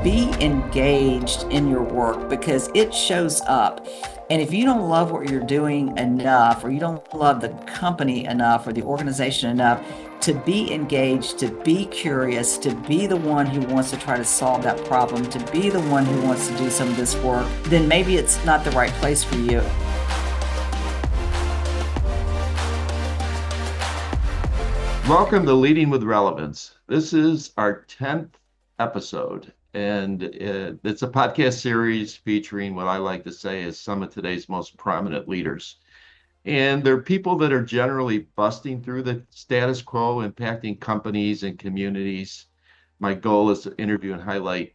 be engaged in your work because it shows up. And if you don't love what you're doing enough, or you don't love the company enough or the organization enough to be engaged, to be curious, to be the one who wants to try to solve that problem, to be the one who wants to do some of this work, then maybe it's not the right place for you. Welcome to Leading with Relevance. This is our 10th episode, and it's a podcast series featuring what I like to say is some of today's most prominent leaders. And they're people that are generally busting through the status quo, impacting companies and communities. My goal is to interview and highlight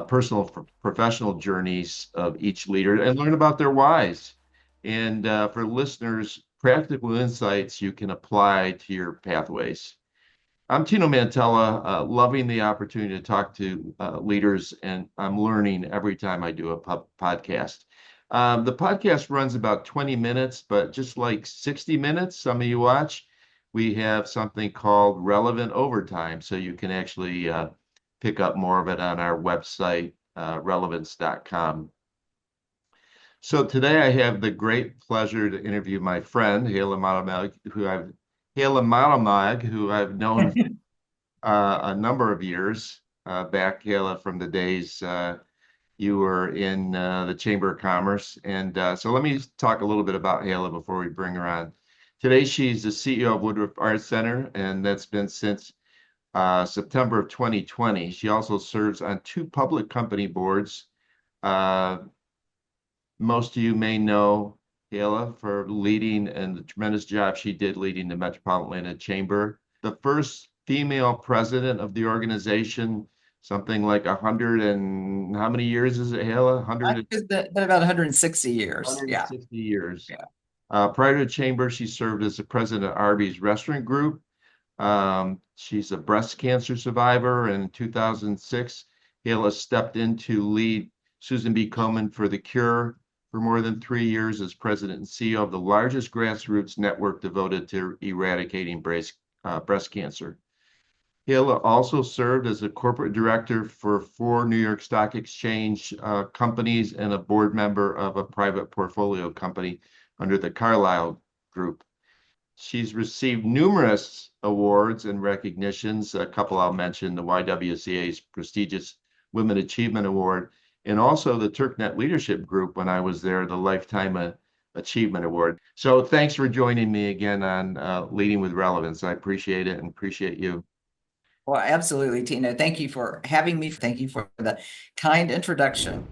personal, professional journeys of each leader and learn about their whys. And for listeners, practical insights you can apply to your pathways. I'm Tino Mantella, loving the opportunity to talk to leaders, and I'm learning every time I do a podcast. The podcast runs about 20 minutes, but just like 60 minutes, some of you watch, we have something called Relevant Overtime, so you can actually pick up more of it on our website, relevance.com. So today I have the great pleasure to interview my friend, Hala Moddelmog, who I've known a number of years back, Hala, from the days you were in the Chamber of Commerce. And so let me talk a little bit about Hala before we bring her on. Today, she's the CEO of Woodruff Arts Center, and that's been since September of 2020. She also serves on two public company boards. Most of you may know Hala for leading and the tremendous job she did leading the Metropolitan Atlanta Chamber. The first female president of the organization, something like 100 and how many years is it, Hala? I 100, think it's been about 160 years. Yeah. 160 years. Yeah. Prior to Chamber, she served as the president of Arby's Restaurant Group. She's a breast cancer survivor, and in 2006, Hala stepped in to lead Susan B. Komen for The Cure for more than 3 years as president and CEO of the largest grassroots network devoted to eradicating breast cancer. Hala also served as a corporate director for 4 New York Stock Exchange companies and a board member of a private portfolio company under the Carlyle Group. She's received numerous awards and recognitions. A couple I'll mention: the YWCA's prestigious Women Achievement Award, and also the TurkNet Leadership Group, when I was there, the Lifetime Achievement Award. So thanks for joining me again on Leading with Relevance. I appreciate it and appreciate you. Well, absolutely, Tina. Thank you for having me. Thank you for the kind introduction.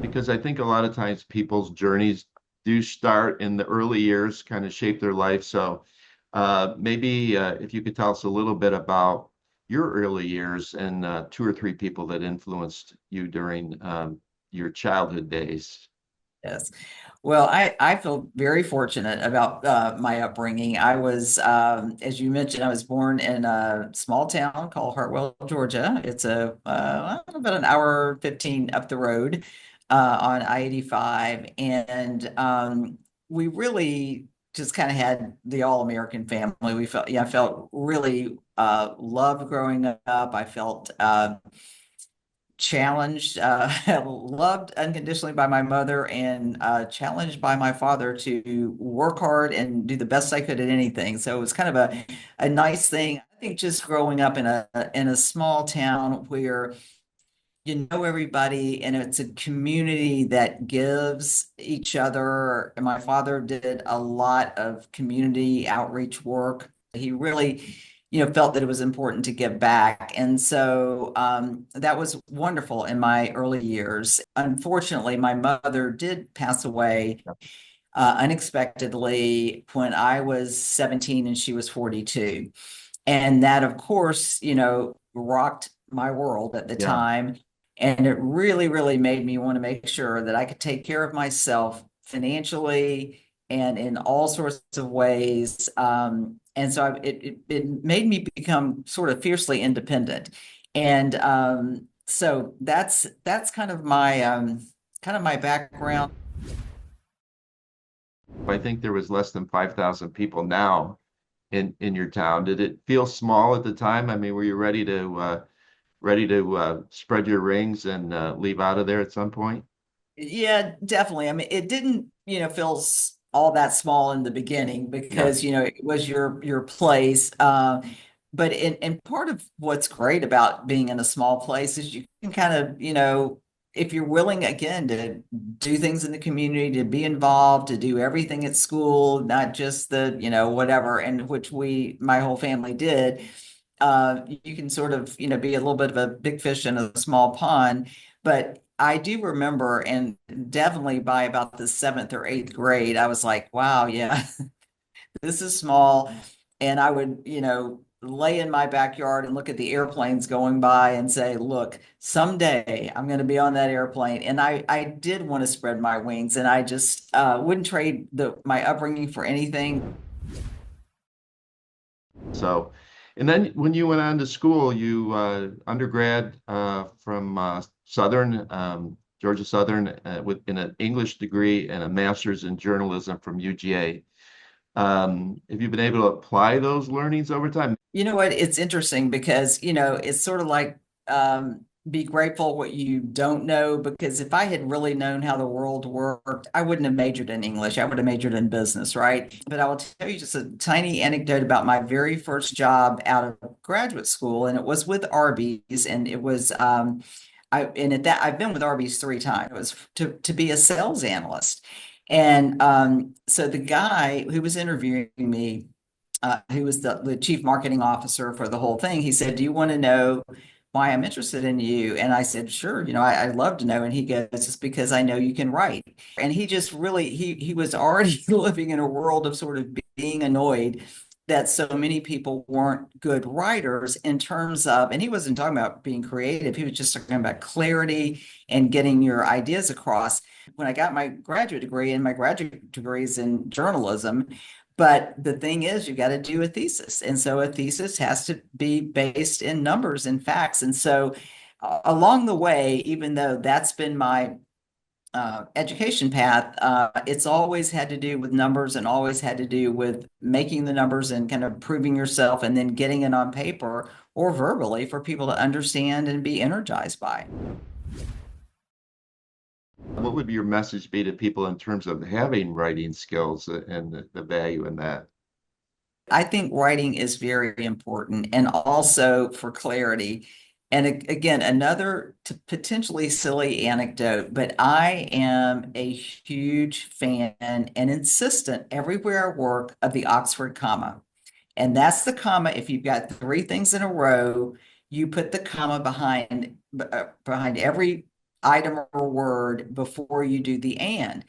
Because I think a lot of times people's journeys do start in the early years, kind of shape their life. So maybe if you could tell us a little bit about your early years and 2 or 3 people that influenced you during your childhood days. Yes. Well, I feel very fortunate about my upbringing. I was, as you mentioned, I was born in a small town called Hartwell, Georgia. It's about an hour 15 up the road on I-85. And we really just kind of had the all-American family. We felt, I felt really loved growing up. I felt challenged, loved unconditionally by my mother, and challenged by my father to work hard and do the best I could at anything. So it was kind of a nice thing. I think just growing up in a small town where you know everybody and it's a community that gives each other. And my father did a lot of community outreach work. He really felt that it was important to give back. And so that was wonderful in my early years. Unfortunately, my mother did pass away unexpectedly when I was 17 and she was 42. And that, of course, rocked my world at the Yeah. time. And it really, really made me want to make sure that I could take care of myself financially and in all sorts of ways. And so it made me become sort of fiercely independent. And so that's kind of my background. I think there was less than 5,000 people now in your town. Did it feel small at the time? I mean, were you ready to ready to spread your wings and leave out of there at some point? Yeah, definitely. I mean, it didn't, feel all that small in the beginning Yeah. because, it was your place. But and part of what's great about being in a small place is you can kind of, if you're willing again to do things in the community, to be involved, to do everything at school, not just the, whatever, and which my whole family did, you can sort of, be a little bit of a big fish in a small pond. But I do remember, and definitely by about the seventh or eighth grade, I was like, wow, yeah, this is small. And I would, lay in my backyard and look at the airplanes going by and say, look, someday I'm going to be on that airplane. And I did want to spread my wings, and I just wouldn't trade my upbringing for anything. So, and then when you went on to school, you undergrad from Southern, Georgia Southern, with in an English degree and a master's in journalism from UGA. Have you been able to apply those learnings over time? You know what? It's interesting because, it's sort of like be grateful what you don't know. Because if I had really known how the world worked, I wouldn't have majored in English. I would have majored in business, right? But I will tell you just a tiny anecdote about my very first job out of graduate school, and it was with Arby's, and it was and at that I've been with Arby's three times. It was to be a sales analyst, and so the guy who was interviewing me, who was the chief marketing officer for the whole thing, he said, "Do you want to know why I'm interested in you?" And I said, "Sure, I'd love to know." And he goes, "It's because I know you can write." And he just really, he was already living in a world of sort of being annoyed that so many people weren't good writers in terms of, and he wasn't talking about being creative. He was just talking about clarity and getting your ideas across. When I got my graduate degree, and my graduate degree is in journalism, but the thing is, you got to do a thesis. And so a thesis has to be based in numbers and facts. And so along the way, even though that's been my education path, it's always had to do with numbers and always had to do with making the numbers and kind of proving yourself and then getting it on paper or verbally for people to understand and be energized by. What would your message be to people in terms of having writing skills and the value in that? I think writing is very important, and also for clarity. And again, another potentially silly anecdote, but I am a huge fan and insistent everywhere I work of the Oxford comma. And that's the comma. If you've got three things in a row, you put the comma behind every item or word before you do the and.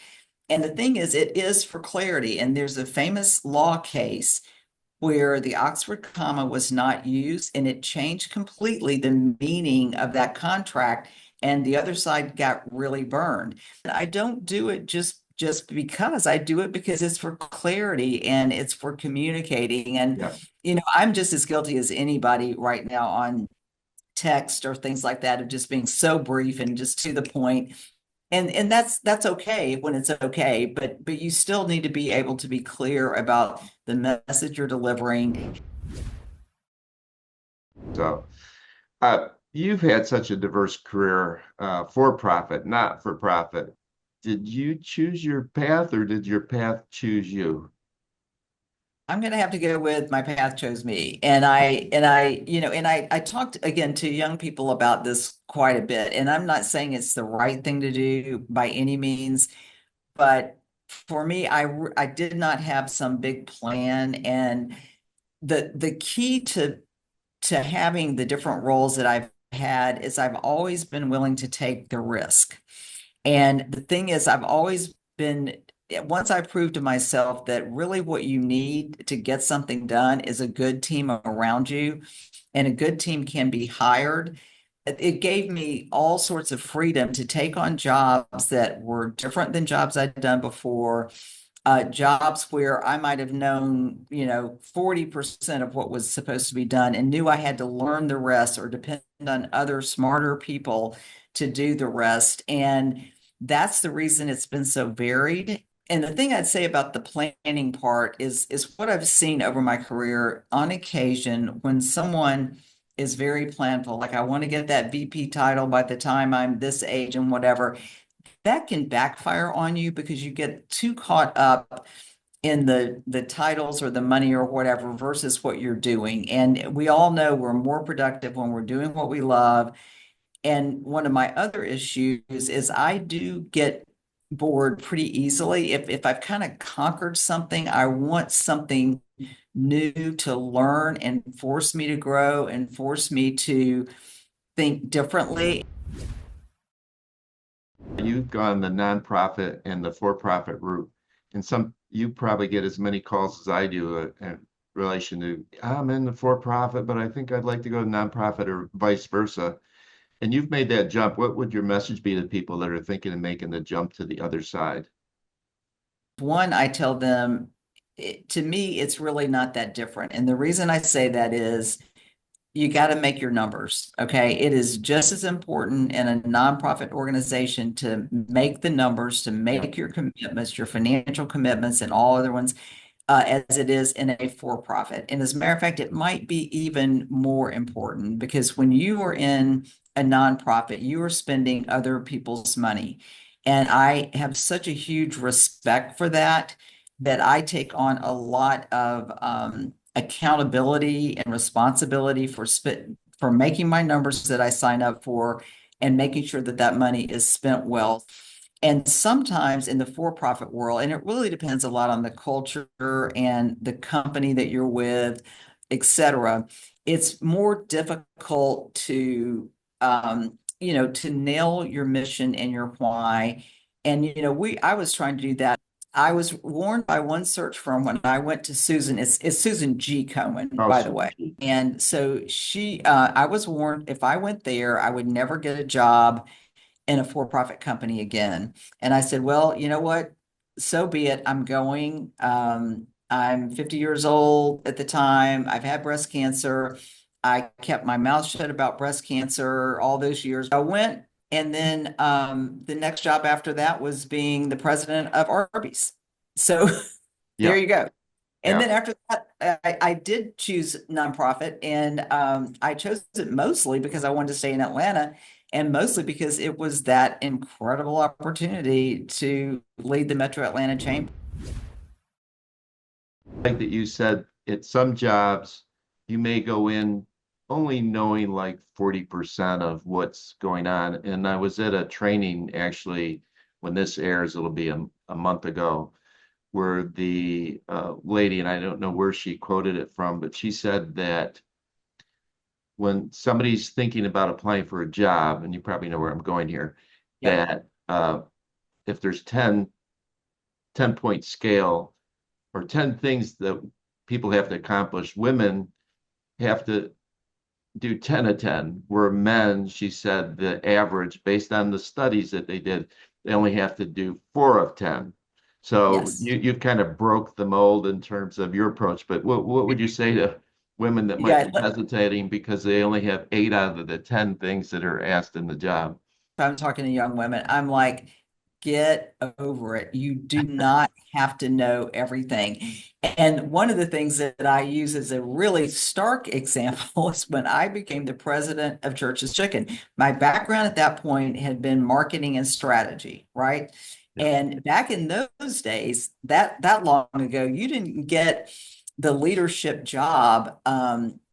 And the thing is, it is for clarity. And there's a famous law case where the Oxford comma was not used, and it changed completely the meaning of that contract, and the other side got really burned. I don't do it just because. I do it because it's for clarity and it's for communicating. And Yeah. I'm just as guilty as anybody right now on text or things like that, of just being so brief and just to the point. And that's okay when it's okay, but you still need to be able to be clear about the message you're delivering. So, you've had such a diverse career, for profit, not for profit. Did you choose your path or did your path choose you? I'm going to have to go with my path chose me. And I talked again to young people about this quite a bit. And I'm not saying it's the right thing to do by any means, but for me, I did not have some big plan. And the key to having the different roles that I've had is I've always been willing to take the risk. And the thing is, I've always been, once I proved to myself that really what you need to get something done is a good team around you, and a good team can be hired. It gave me all sorts of freedom to take on jobs that were different than jobs I'd done before, jobs where I might have known, 40% of what was supposed to be done and knew I had to learn the rest or depend on other smarter people to do the rest. And that's the reason it's been so varied. And the thing I'd say about the planning part is what I've seen over my career on occasion when someone is very planful. Like I want to get that VP title by the time I'm this age and whatever. That can backfire on you because you get too caught up in the titles or the money or whatever versus what you're doing. And we all know we're more productive when we're doing what we love. And one of my other issues is I do get bored pretty easily. If I've kind of conquered something, I want something new to learn and force me to grow and force me to think differently. You've gone the nonprofit and the for-profit route, and you probably get as many calls as I do in relation to I'm in the for-profit, but I think I'd like to go to nonprofit or vice versa. And you've made that jump. What would your message be to people that are thinking of making the jump to the other side? One, I tell them, to me, it's really not that different. And the reason I say that is you got to make your numbers. Okay. It is just as important in a nonprofit organization to make the numbers, to Yeah. make your commitments, your financial commitments, and all other ones as it is in a for-profit. And as a matter of fact, it might be even more important because when you are in a nonprofit, you are spending other people's money. And I have such a huge respect for that, that I take on a lot of accountability and responsibility for making my numbers that I sign up for and making sure that that money is spent well. And sometimes in the for-profit world, and it really depends a lot on the culture and the company that you're with, et cetera, it's more difficult to, to nail your mission and your why. And, I was trying to do that. I was warned by one search firm when I went to Susan, it's Susan G. Komen, Oh, by the way. And so I was warned if I went there, I would never get a job in a for-profit company again. And I said, well, you know what? So be it. I'm going. I'm 50 years old at the time. I've had breast cancer. I kept my mouth shut about breast cancer all those years. I went, and then the next job after that was being the president of Arby's. So there Yeah. you go. And Yeah. then after that, I did choose nonprofit, and I chose it mostly because I wanted to stay in Atlanta, and mostly because it was that incredible opportunity to lead the Metro Atlanta Chamber. Like that you said, at some jobs, you may go in only knowing like 40% of what's going on. And I was at a training actually, when this airs, it'll be a month ago, where the lady, and I don't know where she quoted it from, but she said that when somebody's thinking about applying for a job, and you probably know where I'm going here, Yep. that if there's 10-point scale or 10 things that people have to accomplish, women have to do 10 of 10, where men, she said, the average, based on the studies that they did, they only have to do 4 of 10. So Yes. you've kind of broke the mold in terms of your approach, but what would you say to women that might Yeah. be hesitating because they only have 8 out of the 10 things that are asked in the job? I'm talking to young women, I'm like, get over it. You do not have to know everything. And one of the things that I use as a really stark example is when I became the president of Church's Chicken. My background at that point had been marketing and strategy, right? Yeah. And back in those days, that long ago, you didn't get the leadership job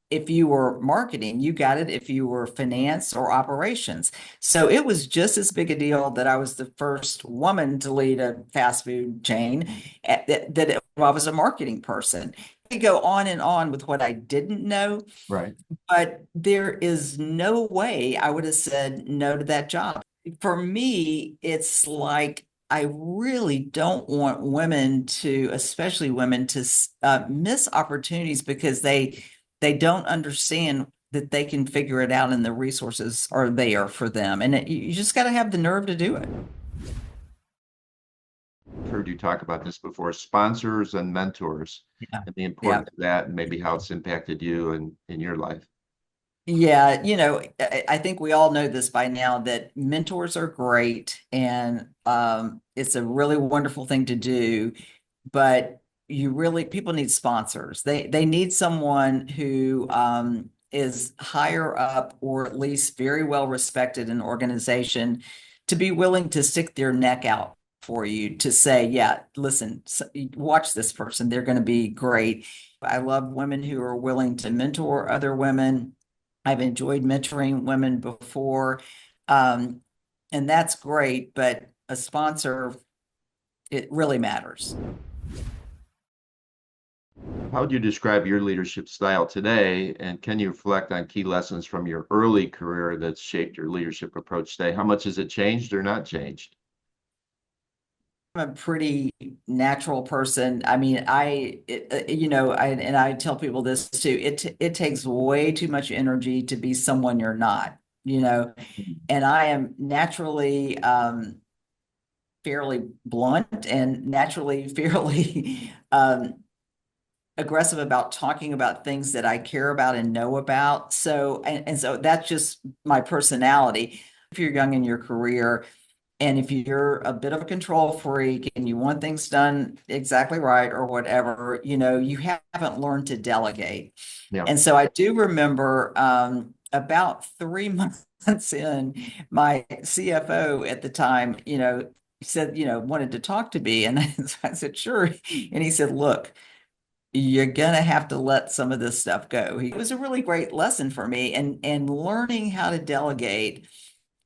if you were marketing. You got it if you were finance or operations. So it was just as big a deal that I was the first woman to lead a fast food chain I was a marketing person. I could go on and on with what I didn't know, Right. but there is no way I would have said no to that job. For me, it's like I really don't want women to, especially women, to miss opportunities because they don't understand that they can figure it out and the resources are there for them. And you just got to have the nerve to do it. I've heard you talk about this before, sponsors and mentors Yeah. and the Yeah. importance of that and maybe how it's impacted you and in your life. Yeah, I think we all know this by now that mentors are great and it's a really wonderful thing to do, but people need sponsors. They need someone who is higher up or at least very well respected in an organization to be willing to stick their neck out for you to say, yeah, listen, watch this person. They're going to be great. I love women who are willing to mentor other women. I've enjoyed mentoring women before. Um, and that's great, but a sponsor, it really matters. How would you describe your leadership style today? And can you reflect on key lessons from your early career that's shaped your leadership approach today? How much has it changed or not changed? I'm a pretty natural person. I mean, and I tell people this too. It takes way too much energy to be someone you're not, you know, and I am naturally fairly blunt and naturally fairly aggressive about talking about things that I care about and know about. So, and so that's just my personality. If you're young in your career, and if you're a bit of a control freak and you want things done exactly right or whatever, you haven't learned to delegate. Yeah. And so I do remember about 3 months in, my CFO at the time, said, wanted to talk to me. And I said, sure. And he said, look, you're gonna have to let some of this stuff go. It was a really great lesson for me, and learning how to delegate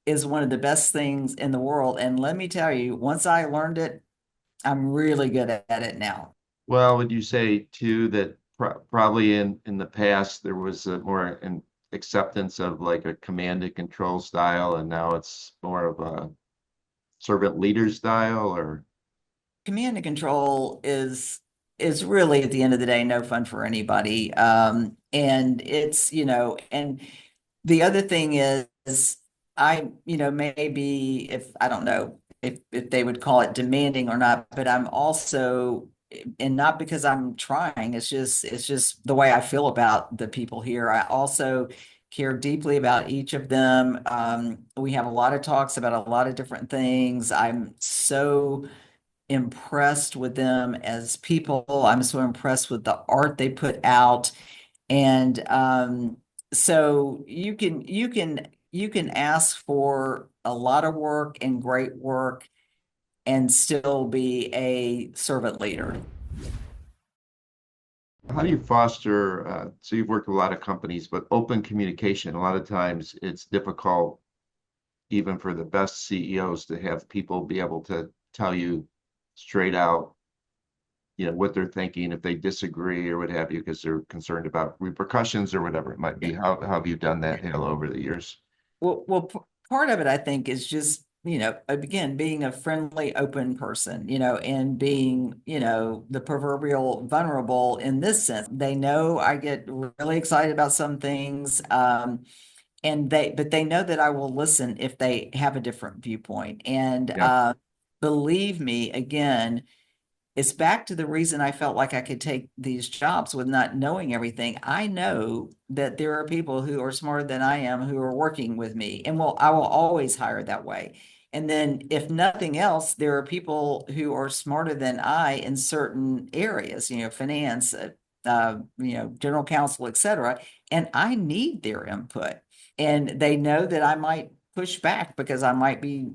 is one of the best things in the world. And let me tell you, once I learned it, I'm really good at it now. Well, would you say too that probably in the past there was a more an acceptance of like a command and control style, and now it's more of a servant leader style, or Command and control is really at the end of the day no fun for anybody. And it's, and the other thing is maybe if I don't know if they would call it demanding or not, but I'm also, and not because I'm trying, it's just the way I feel about the people here. I also care deeply about each of them. We have a lot of talks about a lot of different things. I'm so impressed with them as people. I'm so impressed with the art they put out. And so you can ask for a lot of work and great work and still be a servant leader. how do you foster, so you've worked with a lot of companies, but open communication, a lot of times it's difficult even for the best CEOs to have people be able to tell you straight out, what they're thinking if they disagree or what have you, because they're concerned about repercussions or whatever it might be. How have you done that, Halo, over the years? Part of it, I think, is just, again, being a friendly, open person, and being, the proverbial vulnerable in this sense. They know I get really excited about some things. But they know that I will listen if they have a different viewpoint. And Yeah. believe me, again, it's back to the reason I felt like I could take these jobs with not knowing everything. I know that there are people who are smarter than I am who are working with me, and I will always hire that way. And then, if nothing else, there are people who are smarter than I in certain areas, finance, general counsel, etc. And I need their input. And they know that I might push back because I might be,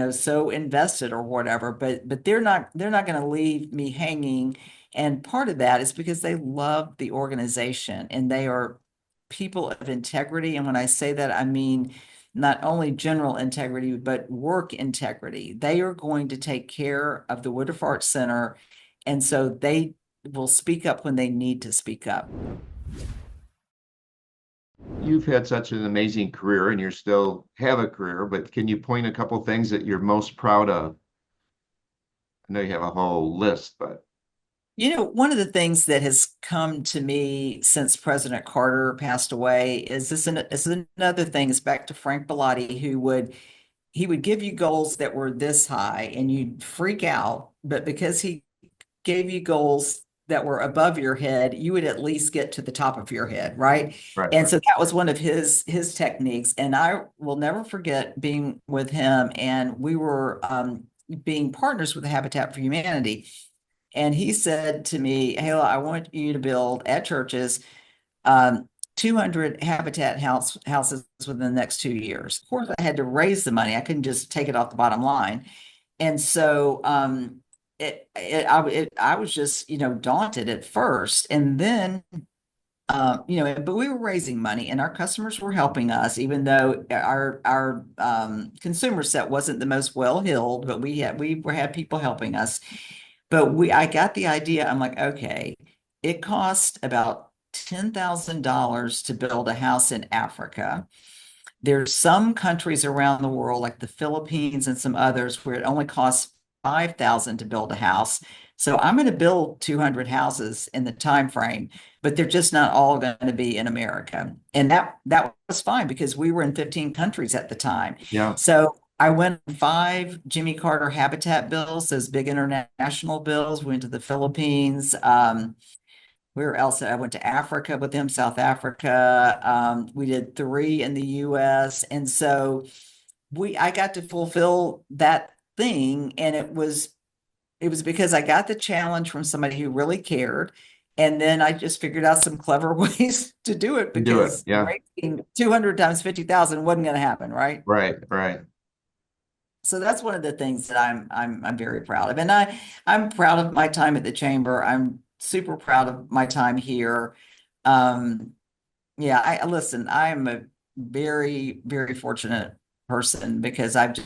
so invested or whatever, but they're not going to leave me hanging. And part of that is because they love the organization and they are people of integrity. And when I say that, I mean not only general integrity, but work integrity. They are going to take care of the Woodruff Arts Center. And so they will speak up when they need to speak up. You've had such an amazing career and you still have a career, but can you point a couple things that you're most proud of? I know you have a whole list, but One of the things that has come to me since President Carter passed away is this is another thing. It's back to Frank Bellotti, he would give you goals that were this high and you'd freak out, but because he gave you goals that were above your head, you would at least get to the top of your head, right? right, And right. so that was one of his techniques. And I will never forget being with him, and we were being partners with Habitat for Humanity. And he said to me, Hala, I want you to build at churches 200 houses within the next 2 years. Of course, I had to raise the money. I couldn't just take it off the bottom line. And so I was just, daunted at first. And then but we were raising money and our customers were helping us, even though our consumer set wasn't the most well-heeled, but we had people helping us. But I got the idea. I'm like, okay, it cost about $10,000 to build a house in Africa. There's some countries around the world, like the Philippines and some others, where it only costs 5,000 to build a house. So I'm going to build 200 houses in the time frame, but they're just not all going to be in America. And that was fine because we were in 15 countries at the time. Yeah. So I went on 5 Jimmy Carter Habitat bills, those big international bills, went to the Philippines. Where else? I went to Africa with them, South Africa. We did 3 in the US. And so I got to fulfill that thing. And it was because I got the challenge from somebody who really cared. And then I just figured out some clever ways to do it Do it. because Yeah. raising 200 times 50,000 wasn't going to happen, right? Right. Right. So that's one of the things that I'm very proud of. And I'm proud of my time at the chamber. I'm super proud of my time here. Um, yeah, listen, I'm a very, very fortunate person because I've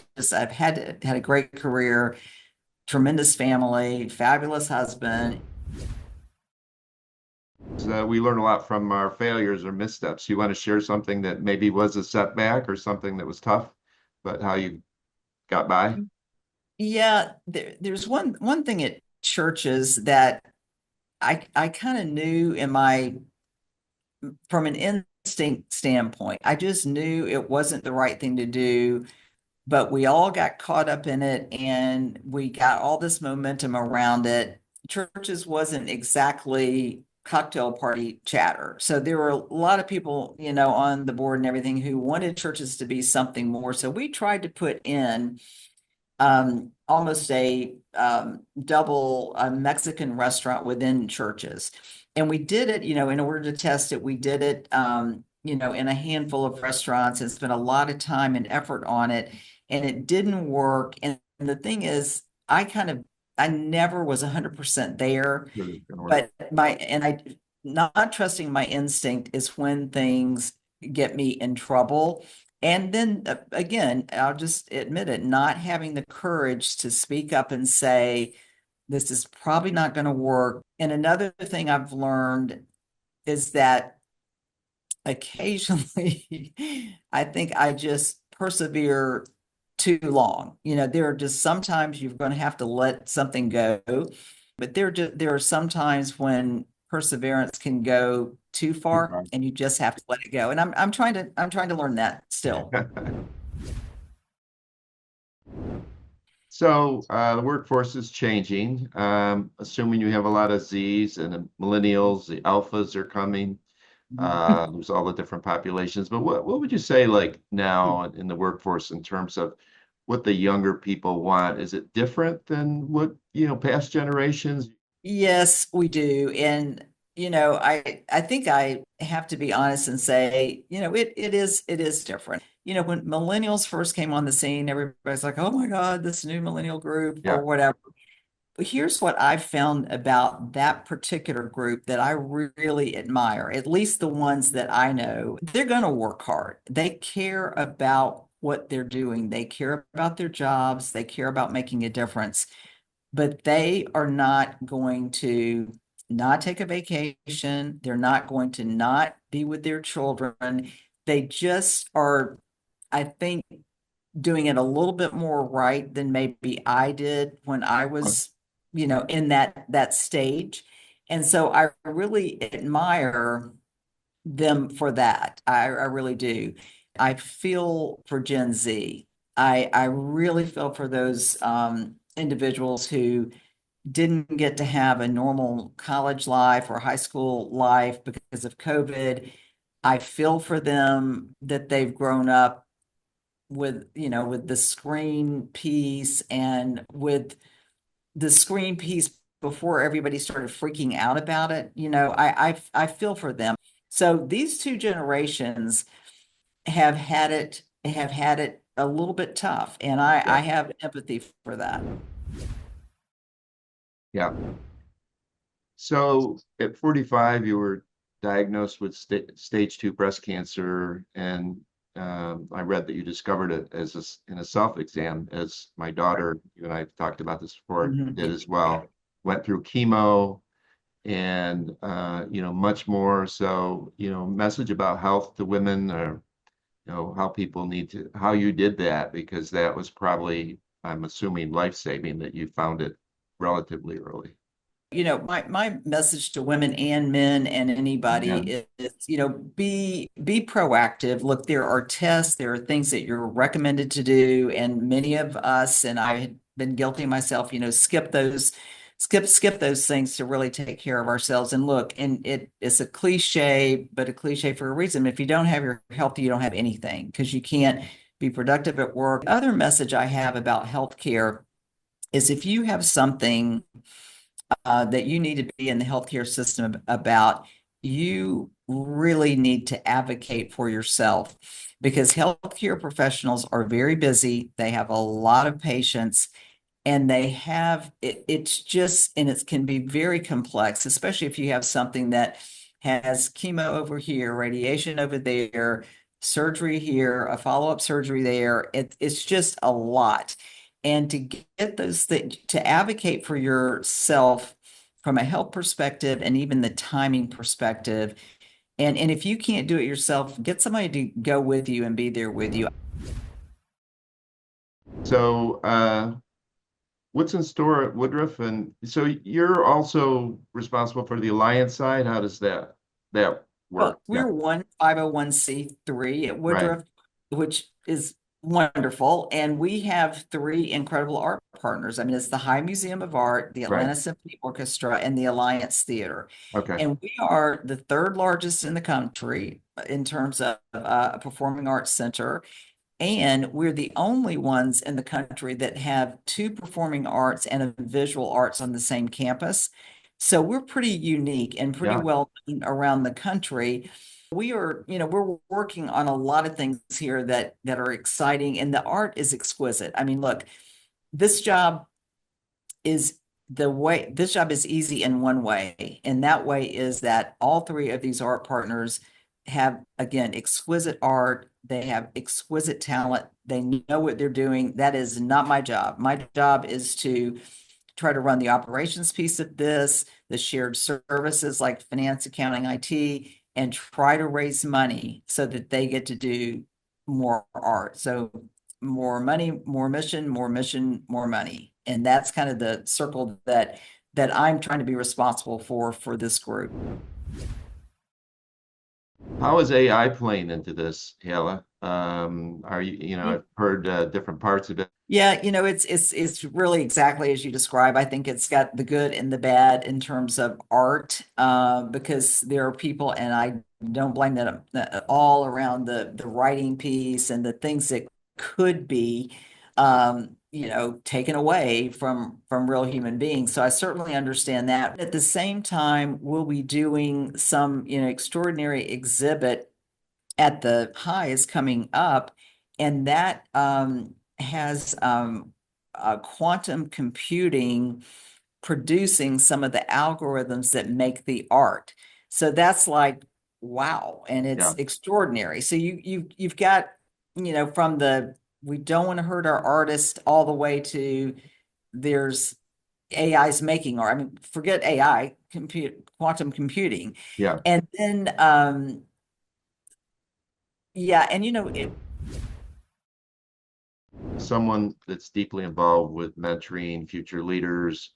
had a great career, tremendous family, fabulous husband. So we learn a lot from our failures or missteps. You want to share something that maybe was a setback or something that was tough, but how you got by? Yeah, there's one thing at churches that I kind of knew from an instinct standpoint. I just knew it wasn't the right thing to do, but we all got caught up in it and we got all this momentum around it. Churches wasn't exactly cocktail party chatter. So there were a lot of people, on the board and everything who wanted churches to be something more. So we tried to put in almost a double Mexican restaurant within churches. And we did it, in order to test it, we did it, in a handful of restaurants and spent a lot of time and effort on it. And it didn't work. And the thing is, I never was 100% there, but not trusting my instinct is when things get me in trouble. And then again, I'll just admit it, not having the courage to speak up and say, this is probably not going to work. And another thing I've learned is that occasionally I think I just persevere too long. There are just sometimes you're going to have to let something go, but there are some times when perseverance can go too far and you just have to let it go. And I'm trying to learn that still. So the workforce is changing. Assuming you have a lot of Zs and the millennials, the alphas are coming. There's all the different populations. But what would you say like now in the workforce in terms of what the younger people want? Is it different than what, past generations? Yes, we do. And I think I have to be honest and say, it is different. When millennials first came on the scene, everybody's like, "Oh my God, this new millennial group," Yeah. or whatever. But here's what I've found about that particular group that I really admire, at least the ones that I know. They're going to work hard. They care about what they're doing. They care about their jobs. They care about making a difference, but they are not going to not take a vacation. They're not going to not be with their children. They just are, I think, doing it a little bit more right than maybe I did when I was, in that stage. And so I really admire them for that. I really do. I feel for Gen Z. I really feel for those individuals who didn't get to have a normal college life or high school life because of COVID. I feel for them that they've grown up with the screen piece and with the screen piece before everybody started freaking out about it. I feel for them. So these two generations have had it a little bit tough, and I Yeah. have empathy for that. Yeah. So at 45, you were diagnosed with stage 2 breast cancer, and I read that you discovered it in a self-exam, as my Right. daughter, you and I have talked about this before, did Yeah. as Yeah. well. Went through chemo and much more. So, message about health to women, or how people need to, how you did that, because that was probably, I'm assuming, life-saving that you found it relatively early. My message to women and men and anybody Yeah. be proactive. Look, there are tests, there are things that you're recommended to do, and many of us, and I had been guilty myself, skip those things to really take care of ourselves. And look, and it's a cliche, but a cliche for a reason. If you don't have your health, you don't have anything, because you can't be productive at work. The other message I have about healthcare is if you have something that you need to be in the healthcare system about, you really need to advocate for yourself, because healthcare professionals are very busy. They have a lot of patients, and they have and it can be very complex, especially if you have something that has chemo over here, radiation over there, surgery here, a follow-up surgery there. It's just a lot. And to get those things, to advocate for yourself from a health perspective and even the timing perspective, and if you can't do it yourself, get somebody to go with you and be there with you. So, what's in store at Woodruff? And so you're also responsible for the Alliance side. How does that work? Well, Yeah, we're one 501(c)(3 at right. Woodruff, which is wonderful. And we have three incredible art partners. I mean, it's the High Museum of Art, the Right. Atlanta Symphony Orchestra, and the Alliance Theater. Okay. And we are the third largest in the country in terms of a performing arts center. And we're the only ones in the country that have two performing arts and a visual arts on the same campus. So we're pretty unique and pretty Yeah. well known around the country. We're working on a lot of things here that are exciting, and the art is exquisite. I mean, look, this job is this job is easy in one way, and that way is that all three of these art partners have, again, exquisite art. They have exquisite talent. They know what they're doing. That is not my job. My job is to try to run the operations piece of this, the shared services like finance, accounting, IT, and try to raise money so that they get to do more art. So more money, more mission, more money. And that's kind of the circle that I'm trying to be responsible for this group. How is AI playing into this, Hala? I've heard different parts of it. Yeah, it's really exactly as you describe. I think it's got the good and the bad in terms of art, because there are people, and I don't blame them all around the writing piece and the things that could be, taken away from real human beings. So I certainly understand that. At the same time, we'll be doing some, extraordinary exhibit at the highs coming up, and that has quantum computing producing some of the algorithms that make the art. So that's like, wow, and it's Yeah. extraordinary. So you've got, from the we don't want to hurt our artists all the way to there's AI's making art. I mean, forget AI, quantum computing. Yeah. And then yeah, and Someone that's deeply involved with mentoring future leaders,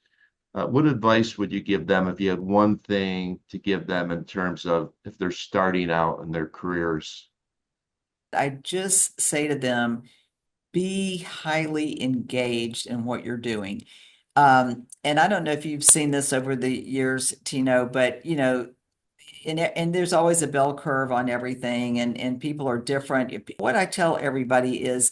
what advice would you give them if you had one thing to give them in terms of if they're starting out in their careers? I just say to them, be highly engaged in what you're doing. And I don't know if you've seen this over the years, Tino, but and there's always a bell curve on everything, and people are different. What I tell everybody is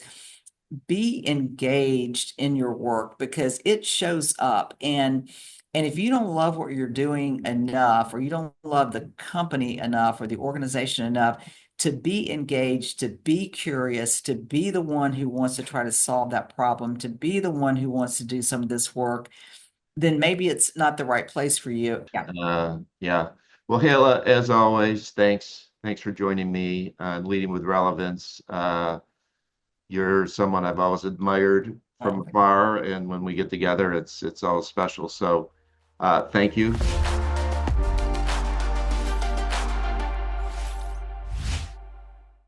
be engaged in your work, because it shows up. And And if you don't love what you're doing enough, or you don't love the company enough or the organization enough to be engaged, to be curious, to be the one who wants to try to solve that problem, to be the one who wants to do some of this work, then maybe it's not the right place for you. Yeah. Yeah. Well, Hala, as always, thanks for joining me on Leading with Relevance. You're someone I've always admired from Oh, afar, and when we get together, it's all special. So, thank you.